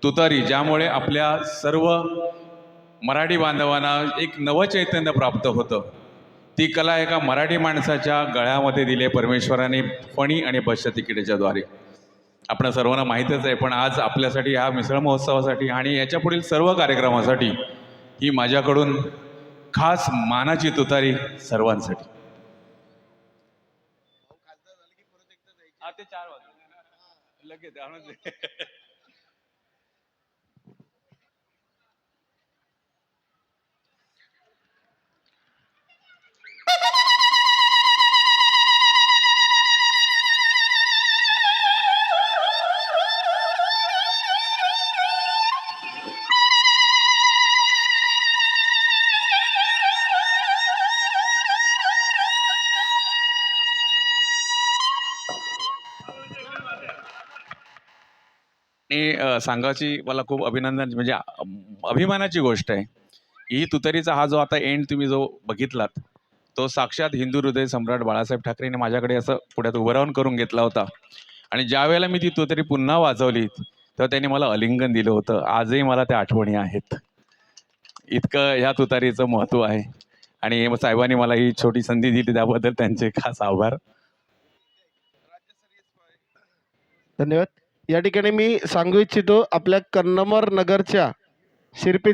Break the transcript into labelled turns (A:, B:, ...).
A: तुतारी, ज्यामुळे आपल्या सर्व मराठी बांधवांना एक नवचैतन्य प्राप्त होतं. ती कला एका मराठी माणसाच्या गळ्यामध्ये दिली आहे परमेश्वराने फणी आणि बचत तिकिटाच्याद्वारे. आपण सर्वांना माहीतच आहे, पण आज आपल्यासाठी ह्या मिसळ महोत्सवासाठी आणि याच्या पुढील सर्व कार्यक्रमासाठी ही माझ्याकडून खास मानाची तुतारी सर्वांसाठी. आणि सांगायची मला खूप अभिनंदन, म्हणजे अभिमानाची गोष्ट आहे. ही तुतारीचा हा जो आता एंड तुम्ही जो बघितलात, तो साक्षात हिंदू हृदय सम्राट बाळासाहेब ठाकरेंनी माझ्याकडे असं पुढ्यात उभं राहून करून घेतला होता. आणि ज्या वेळेला मी ती तुतारी पुन्हा वाजवली तेव्हा त्यांनी मला अलिंगन दिलं होतं. आजही मला त्या आठवणी आहेत. इतकं ह्या तुतारीचं महत्त्व आहे. आणि साहेबांनी मला ही छोटी संधी दिली त्याबद्दल त्यांचे खास आभार.
B: धन्यवाद. या ठिकाणी मी सांगू इच्छितो आपल्या कन्नमर नगरच्या शिरपी